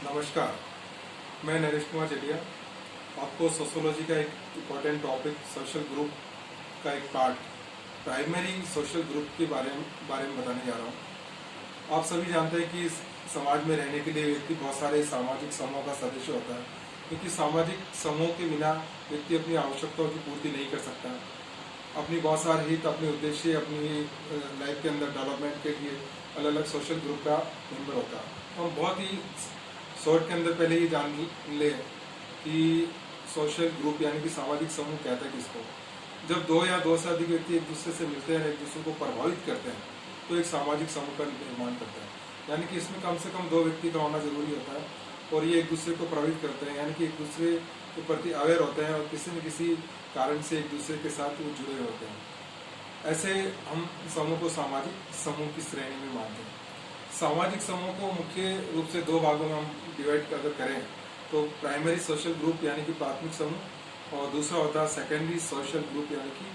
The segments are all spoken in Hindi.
नमस्कार, मैं नरेश कुमार चटिया आपको सोशोलॉजी का एक इम्पोर्टेंट टॉपिक सोशल ग्रुप का एक पार्ट प्राइमरी सोशल ग्रुप के बारे में बताने जा रहा हूँ। आप सभी जानते हैं कि समाज में रहने के लिए व्यक्ति बहुत सारे सामाजिक समूहों का सदस्य होता है, क्योंकि सामाजिक समूह के बिना व्यक्ति अपनी आवश्यकताओं की पूर्ति नहीं कर सकता। अपनी बहुत सारे हित, अपने उद्देश्य, अपनी लाइफ के अंदर डेवलपमेंट के लिए अलग अलग सोशल ग्रुप का मेंबर होता है। तो हम बहुत ही शॉर्ट के अंदर पहले ही जान ले कि सोशल ग्रुप यानी कि सामाजिक समूह कहता है किसको। जब दो या दो से अधिक व्यक्ति एक दूसरे से मिलते हैं, एक दूसरे को प्रभावित करते हैं, तो एक सामाजिक समूह का निर्माण करते हैं। यानी कि इसमें कम से कम दो व्यक्ति का होना जरूरी होता है और ये एक दूसरे को प्रभावित करते हैं, यानी कि एक दूसरे के प्रति अवेयर होते हैं और किसी न किसी कारण से एक दूसरे के साथ वो जुड़े होते हैं। ऐसे हम समूह को सामाजिक समूह की श्रेणी में मानते हैं। सामाजिक समूह को मुख्य रूप से दो भागों में हम डिवाइड अगर करें तो प्राइमरी सोशल ग्रुप यानी कि प्राथमिक समूह, और दूसरा होता है सेकेंडरी सोशल ग्रुप यानी कि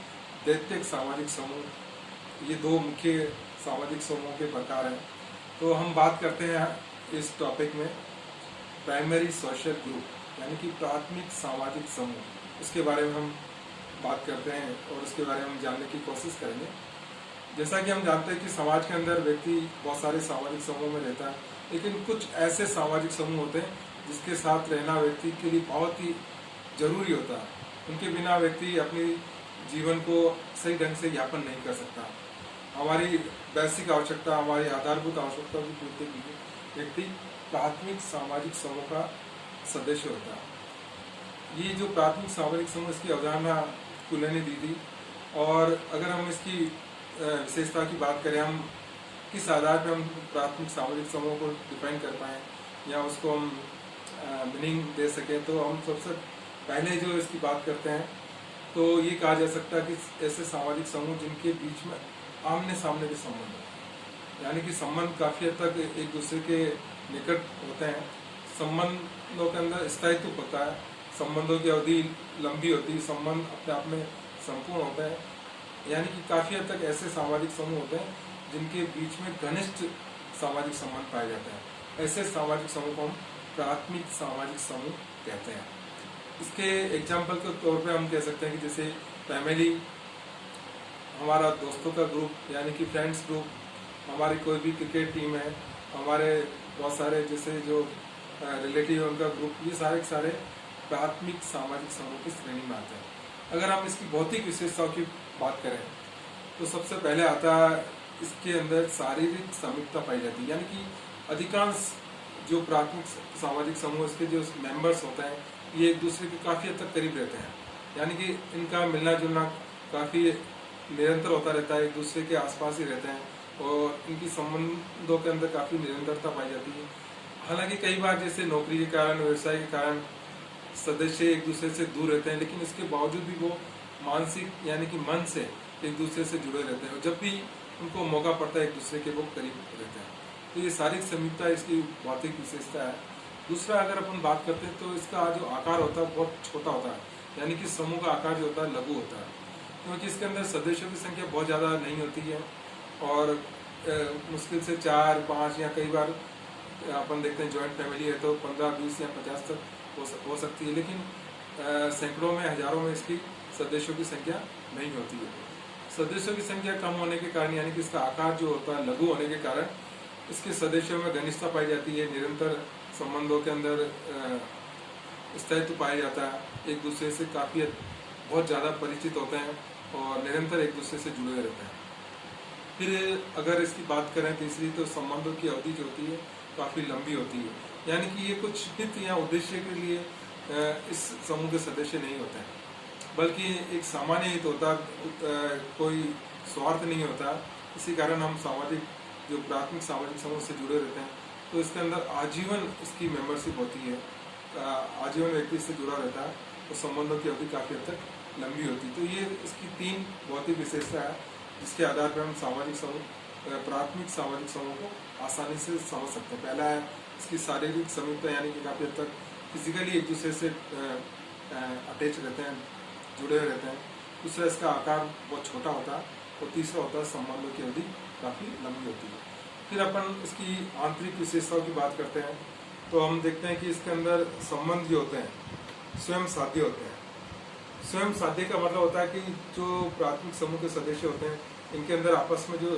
द्वितीयक सामाजिक समूह। ये दो मुख्य सामाजिक समूहों के प्रकार हैं। तो हम बात करते हैं इस टॉपिक में प्राइमरी सोशल ग्रुप यानी कि प्राथमिक सामाजिक समूह, इसके बारे में हम बात करते हैं और उसके बारे में हम जानने की कोशिश करेंगे। जैसा कि हम जानते हैं कि समाज के अंदर व्यक्ति बहुत सारे सामाजिक समूह में रहता है, लेकिन कुछ ऐसे सामाजिक समूह होते हैं जिसके साथ रहना व्यक्ति के लिए बहुत ही जरूरी होता है। उनके बिना व्यक्ति अपनी जीवन को सही ढंग से यापन नहीं कर सकता। हमारी बेसिक आवश्यकता, हमारी आधारभूत आवश्यकताओं की पूर्ति के लिए व्यक्ति प्राथमिक सामाजिक समूह का सदस्य होता है। ये जो प्राथमिक सामाजिक समूह, इसकी अवधारणा कुले ने दी थी, और अगर हम इसकी विशेषता की बात करें, हम किस आधार पर हम प्राथमिक सामाजिक समूह को डिफाइन कर पाएँ या उसको हम मीनिंग दे सकें, तो हम सबसे पहले जो इसकी बात करते हैं तो ये कहा जा सकता है कि ऐसे सामाजिक समूह जिनके बीच में आमने सामने के संबंध होते हैं, यानी कि संबंध काफ़ी हद तक एक दूसरे के निकट होते हैं। संबंधों के अंदर स्थायित्व होता है, संबंधों की अवधि लंबी होती है, संबंध अपने आप में संपूर्ण होते हैं। यानी कि काफ़ी हद तक ऐसे सामाजिक समूह होते हैं जिनके बीच में घनिष्ठ सामाजिक संबंध पाए जाते हैं। ऐसे सामाजिक समूह को हम प्राथमिक सामाजिक समूह कहते हैं। इसके एग्जाम्पल के तौर पे हम कह सकते हैं कि जैसे फैमिली, हमारा दोस्तों का ग्रुप यानी कि फ्रेंड्स ग्रुप, हमारी कोई भी क्रिकेट टीम है, हमारे बहुत सारे जैसे जो रिलेटिव है उनका ग्रुप, ये सारे के सारे प्राथमिक सामाजिक समूह की श्रेणी में आते हैं। अगर हम इसकी भौतिक विशेषताओं की बात करें तो सबसे पहले आता है इसके अंदर शारीरिक समीपता पाई जाती है। यानी कि अधिकांश जो प्राथमिक सामाजिक समूह, इसके जो मेंबर्स होते हैं, ये एक दूसरे के काफ़ी हद तक करीब रहते हैं। यानी कि इनका मिलना जुलना काफ़ी निरंतर होता रहता है, एक दूसरे के आसपास ही रहते हैं और इनकी संबंधों के अंदर काफ़ी निरंतरता पाई जाती है। हालांकि कई बार जैसे नौकरी के कारण, व्यवसाय के कारण सदस्य एक दूसरे से दूर रहते हैं, लेकिन इसके बावजूद भी वो मानसिक यानी कि मन से एक दूसरे से जुड़े रहते हैं और जब भी उनको मौका पड़ता है एक दूसरे के वो करीब रहते हैं। तो ये शारीरिक समीपता इसकी भौतिक विशेषता है। दूसरा, अगर अपन बात करते हैं तो इसका जो आकार होता है बहुत छोटा होता है, यानी कि समूह का आकार जो होता है लघु होता है, क्योंकि इसके अंदर सदस्यों की संख्या बहुत ज़्यादा नहीं होती है और मुश्किल से 4, 5 या कई बार अपन देखते हैं जॉइंट फैमिली है तो 15, 20 या 50 तक हो सकती है, लेकिन सैकड़ों में, हजारों में इसकी सदस्यों की संख्या नहीं होती है। सदस्यों की संख्या कम होने के कारण, यानी कि इसका आकार जो होता है लघु होने के कारण, इसके सदस्यों में घनिष्ठता पाई जाती है, निरंतर संबंधों के अंदर स्थायित्व पाया जाता है, एक दूसरे से काफ़ी बहुत ज़्यादा परिचित होते हैं और निरंतर एक दूसरे से जुड़े रहते हैं। फिर अगर इसकी बात करें तीसरी, तो संबंधों की अवधि जो होती है काफ़ी लंबी होती है, यानी कि ये कुछ हित या उद्देश्य के लिए इस समूह के सदस्य नहीं होते हैं, बल्कि एक सामान्य हित होता, कोई स्वार्थ नहीं होता। इसी कारण हम जो प्राथमिक सामाजिक समूह से जुड़े रहते हैं तो इसके अंदर आजीवन इसकी मेंबरशिप होती है, आजीवन व्यक्ति से जुड़ा रहता है तो संबंधों की अवधि काफ़ी हद तक लंबी होती है। तो ये इसकी 3 भौतिक विशेषता है जिसके आधार पर हम प्राथमिक सामाजिक समूह को आसानी से समझ सकते हैं। पहला है इसकी शारीरिक समीपता, यानी कि काफ़ी हद तक फिजिकली एक दूसरे से अटैच रहते हैं, जुड़े रहते हैं। दूसरा, इसका आकार बहुत छोटा होता है और तीसरा होता है संबंधों की अवधि काफ़ी लंबी होती है। फिर अपन इसकी आंतरिक विशेषताओं की बात करते हैं तो हम देखते हैं कि इसके अंदर संबंध जो होते हैं स्वयं साध्य होते हैं। स्वयं साध्य का मतलब होता है कि जो प्राथमिक समूह के सदस्य होते हैं इनके अंदर आपस में जो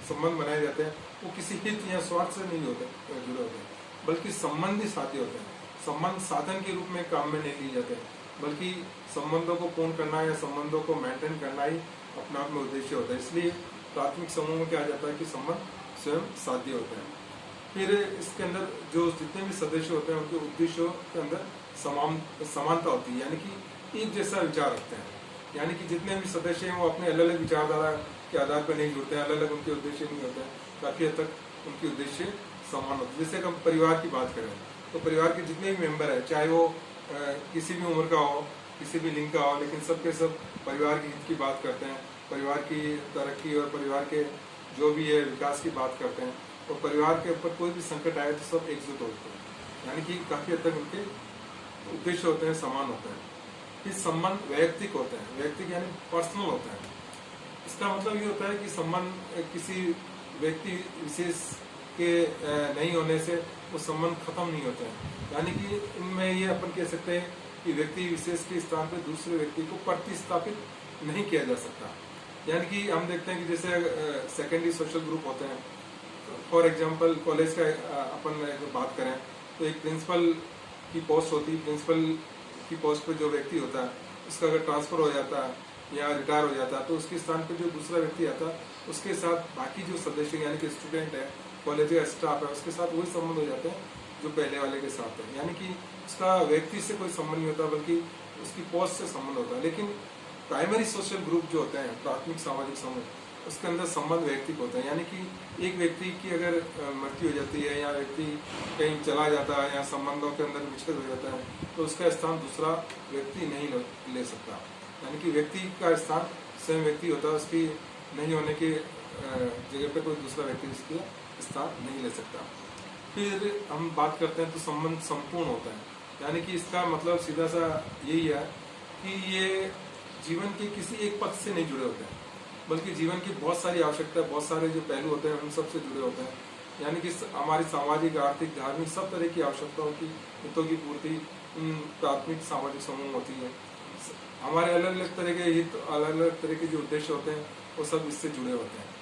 संबंध बनाए जाते हैं वो किसी हित या स्वार्थ से नहीं होते जुड़े होते हैं, बल्कि संबंध ही साध्य होते हैं। संबंध साधन के रूप में काम में नहीं लिए जाते, बल्कि संबंधों को पूर्ण करना या संबंधों को मेंटेन करना ही अपने आप में उद्देश्य होता है। इसलिए प्राथमिक समूह में क्या जाता है कि संबंध स्वयं साध्य होते हैं। फिर इसके अंदर जो जितने भी सदस्य होते हैं उनके उद्देश्यों के अंदर समानता होती है, यानी कि एक जैसा विचार रखते हैं। यानी कि जितने भी सदस्य हैं वो अपने अलग अलग विचारधारा के आधार पर नहीं जुड़ते हैं, अलग अलग उनके उद्देश्य नहीं होते हैं, काफी हद तक उनके उद्देश्य समान होते हैं। जैसे हम परिवार की बात करें तो परिवार के जितने भी मेंबर है, चाहे वो किसी भी उम्र का हो, किसी भी लिंग का हो, लेकिन सबके सब परिवार के हित की बात करते हैं, परिवार की तरक्की और परिवार के जो भी है विकास की बात करते हैं। और परिवार के ऊपर कोई भी संकट आए तो सब एकजुट होते हैं, यानी कि काफी हद तक उनके उद्देश्य होते हैं समान होते हैं। फिर संबंध वैयक्तिक होते हैं, वैयक्तिक यानी पर्सनल होता है। इसका मतलब ये होता है कि संबंध किसी व्यक्ति विशेष के नहीं होने से वो संबंध खत्म नहीं होते हैं। यानी कि इनमें ये अपन कह सकते हैं कि व्यक्ति विशेष के स्थान पर दूसरे व्यक्ति को प्रतिस्थापित नहीं किया जा सकता। यानी कि हम देखते हैं कि जैसे सेकेंडरी सोशल ग्रुप होते हैं, फॉर एग्जांपल कॉलेज का अपन बात करें तो एक प्रिंसिपल की पोस्ट होती है, प्रिंसिपल की पोस्ट पे जो व्यक्ति होता है उसका अगर ट्रांसफर हो जाता है या रिटायर हो जाता है तो उसके स्थान पे जो दूसरा व्यक्ति आता है उसके साथ बाकी जो सदस्य यानी कि स्टूडेंट है, कॉलेज का स्टाफ है, उसके साथ वही संबंध हो जाते हैं जो पहले वाले के साथ है। यानी कि उसका व्यक्ति से कोई संबंध नहीं होता बल्कि उसकी पोस्ट से संबंध होता है। लेकिन प्राइमरी सोशल ग्रुप जो होते हैं, प्राथमिक सामाजिक समूह, उसके अंदर संबंध वैयक्तिक होता है। यानी कि एक व्यक्ति की अगर मृत्यु हो जाती है या व्यक्ति कहीं चला जाता है या संबंधों के अंदर विचलित हो जाता है तो उसका स्थान दूसरा व्यक्ति नहीं ले सकता। यानी कि व्यक्ति का स्थान स्वयं व्यक्ति होता है, उसकी नहीं होने की जगह पे कोई दूसरा व्यक्ति उसका स्थान नहीं ले सकता। फिर हम बात करते हैं तो संबंध संपूर्ण होता है। यानी कि इसका मतलब सीधा सा यही है कि ये जीवन के किसी एक पक्ष से नहीं जुड़े होते हैं, बल्कि जीवन की बहुत सारी आवश्यकता, बहुत सारे जो पहलू होते हैं उन सब से जुड़े होते हैं। यानी कि हमारी सामाजिक, आर्थिक, धार्मिक सब तरह की आवश्यकताओं की हितों की पूर्ति प्राथमिक सामाजिक समूह होती है। हमारे अलग अलग तरह के हित, अलग अलग तरह के जो उद्देश्य होते हैं वो सब इससे जुड़े होते हैं।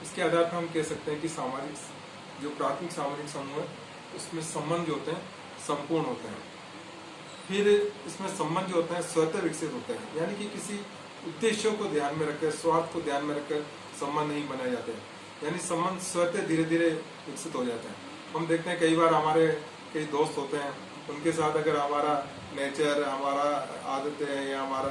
इसके आधार पर हम कह सकते हैं कि सामाजिक जो प्राथमिक सामाजिक समूह है उसमें संबंध जो होते हैं संपूर्ण होते हैं। फिर इसमें संबंध जो होते हैं स्वतः विकसित होते हैं, यानी कि किसी उद्देश्यों को ध्यान में रखकर, स्वार्थ को ध्यान में रखकर संबंध नहीं बनाए जाते हैं। यानी संबंध स्वतः धीरे धीरे विकसित हो जाते हैं। हम देखते हैं कई बार हमारे कई दोस्त होते हैं, उनके साथ अगर हमारा नेचर, हमारा आदतें या हमारा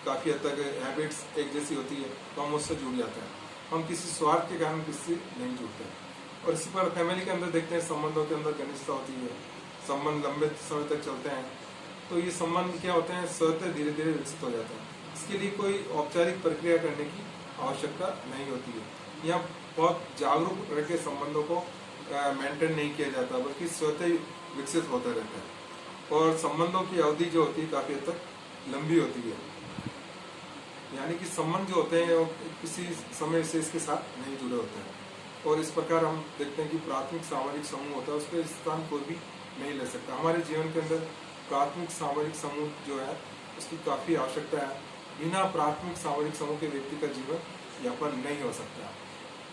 काफ़ी हद तक हैबिट्स एक जैसी होती है तो हम उससे जुड़ जाते हैं। हम किसी स्वार्थ के कारण किसी नहीं जुड़ते हैं। और इसी पर फैमिली के अंदर देखते हैं संबंधों के अंदर घनिष्ठता होती है, संबंध लंबे समय तक चलते हैं। तो ये संबंध क्या होते हैं, स्वतः धीरे धीरे विकसित हो जाते हैं। इसके लिए कोई औपचारिक प्रक्रिया करने की आवश्यकता नहीं होती है। यहाँ बहुत जागरूक रह के संबंधों को मेंटेन नहीं किया जाता, बल्कि स्वतः विकसित होता रहता है। और संबंधों की अवधि जो होती है काफी हद तक लंबी होती है। यानी कि संबंध जो होते हैं वो किसी समय से इसके साथ नहीं जुड़े होते हैं। और इस प्रकार हम देखते हैं कि प्राथमिक सामाजिक समूह होता है उसके स्थान कोई भी नहीं ले सकता। हमारे जीवन के अंदर प्राथमिक सामाजिक समूह जो है उसकी काफी आवश्यकता है। बिना प्राथमिक सामाजिक समूह के व्यक्ति का जीवन यापन नहीं हो सकता।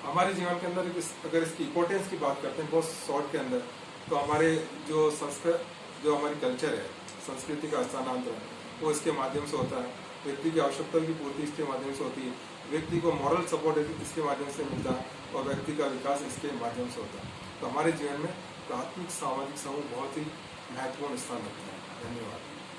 हमारे जीवन के अंदर अगर इसकी इम्पोर्टेंस की बात करते हैं बहुत शॉर्ट के अंदर, तो हमारे जो संस्कृत, जो हमारी कल्चर है, संस्कृति का स्थानांतरण वो इसके माध्यम से होता है। व्यक्ति की आवश्यकता की पूर्ति इसके माध्यम से होती है। व्यक्ति को मॉरल सपोर्ट इसके माध्यम से मिलता है और व्यक्ति का विकास इसके माध्यम से होता है। तो हमारे जीवन में प्राथमिक सामाजिक समूह बहुत ही महत्वपूर्ण स्थान रखते हैं। धन्यवाद।